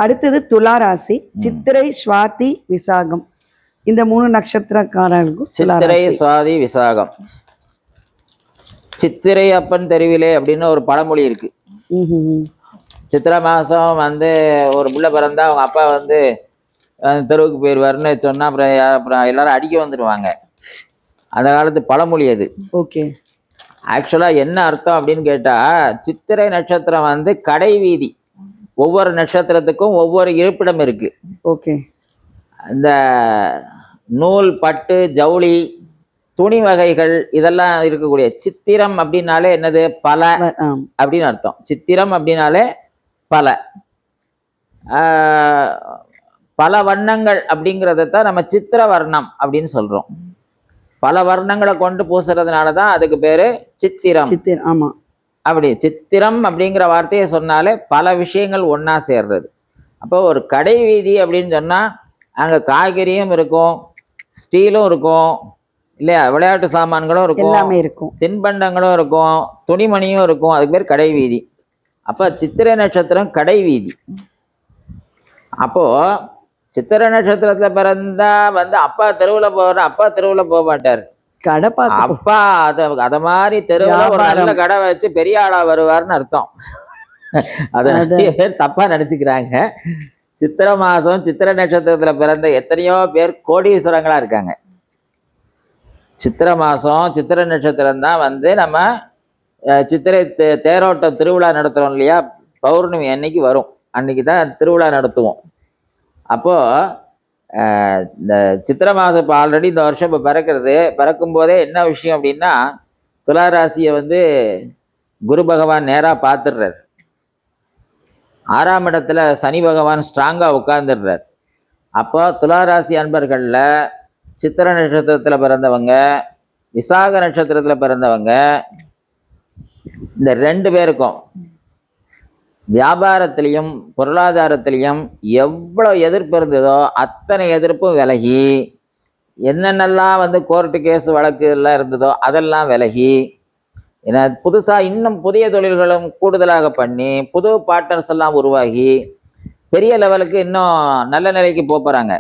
அடுத்தது துலா ராசி. சித்திரை, சுவாதி, விசாகம், இந்த 3 நட்சத்திரக்காரர்களுக்கும் சித்திரை, சுவாதி, விசாகம். சித்திரை அப்பன் தெருவிலே அப்படின்னு ஒரு பழமொழி இருக்கு. சித்திரை மாதம் வந்து ஒரு பிள்ளை பிறந்தா அவங்க அப்பா வந்து தெருவுக்கு போயிடுவாருன்னு சொன்னால் அப்புறம் எல்லாரும் அடிக்க வந்துடுவாங்க. அந்த காலத்து பழமொழி அது. ஓகே. ஆக்சுவலாக என்ன அர்த்தம் அப்படின்னு கேட்டால், சித்திரை நட்சத்திரம் வந்து கடை வீதி. ஒவ்வொரு நட்சத்திரத்துக்கும் ஒவ்வொரு இருப்பிடம் இருக்கு. ஓகே. இந்த நூல், பட்டு, ஜவுளி, துணி வகைகள் இதெல்லாம் இருக்கக்கூடிய சித்திரம் அப்படின்னாலே என்னது? பல அப்படின்னு அர்த்தம். சித்திரம் அப்படின்னாலே பல. பல வண்ணங்கள் அப்படிங்கிறதான் நம்ம சித்திர வர்ணம் அப்படின்னு சொல்றோம். பல வர்ணங்களை கொண்டு பூசுறதுனால தான் அதுக்கு பேரு சித்திரம். ஆமா. அப்படி சித்திரம் அப்படிங்கிற வார்த்தையை சொன்னாலே பல விஷயங்கள் ஒன்னா சேர்றது. அப்போ ஒரு கடை வீதி அப்படின்னு சொன்னா அங்க காய்கறியும் இருக்கும், ஸ்டீலும் இருக்கும், இல்லையா, விளையாட்டு சாமான்களும் இருக்கும், எல்லாமே இருக்கும், தின்பண்டங்களும் இருக்கும், துணிமணியும் இருக்கும். அதுக்கு பேர் கடை வீதி. அப்ப சித்திரை நட்சத்திரம் கடை வீதி. அப்போ சித்திரை நட்சத்திரத்துல பிறந்தா வந்து அப்பா தெருவுல போக மாட்டார். அப்பா அத மாதிரி தெருவுல ஒரு நல்ல கடை வச்சு பெரிய ஆளா வருவார்னு அர்த்தம். அத நிறைய பேர் தப்பா நினைச்சுக்கிறாங்க. சித்திரை மாசம் சித்திரை நட்சத்திரத்துல பிறந்த எத்தனையோ பேர் கோடீஸ்வரங்களா இருக்காங்க. சித்திரை மாசம் சித்திரை நட்சத்திரம் தான் வந்து நம்ம சித்திரை தேரோட்டம் திருவிழா நடத்துறோம் இல்லையா, பௌர்ணமி அன்னைக்கு வரும். அன்னைக்கு தான் திருவிழா நடத்துவோம். அப்போ இந்த சித்திரை மாதம் இப்போ ஆல்ரெடி இந்த வருஷம் இப்போ பிறக்கும் போதே என்ன விஷயம் அப்படின்னா, துளாராசியை வந்து குரு பகவான் நேராக பார்த்துடுறார். 6ஆம் இடத்துல சனி பகவான் ஸ்ட்ராங்காக உட்கார்ந்துடுறார். அப்போ துளாராசி அன்பர்களில் சித்திரை நட்சத்திரத்தில் பிறந்தவங்க, விசாக நட்சத்திரத்தில் பிறந்தவங்க, இந்த 2 பேருக்கும் வியாபாரத்திலையும் பொருளாதாரத்திலையும் எவ்வளோ எதிர்ப்பு இருந்ததோ அத்தனை எதிர்ப்பும் விலகி, என்னென்னலாம் வந்து கோர்ட்டு கேஸ் வழக்கு எல்லாம் இருந்ததோ அதெல்லாம் விலகி, ஏன்னா புதுசாக இன்னும் புதிய தொழில்களும் கூடுதலாக பண்ணி புது பார்ட்னர்ஸ் எல்லாம் உருவாகி பெரிய லெவலுக்கு இன்னும் நல்ல நிலைக்கு போகிறாங்க.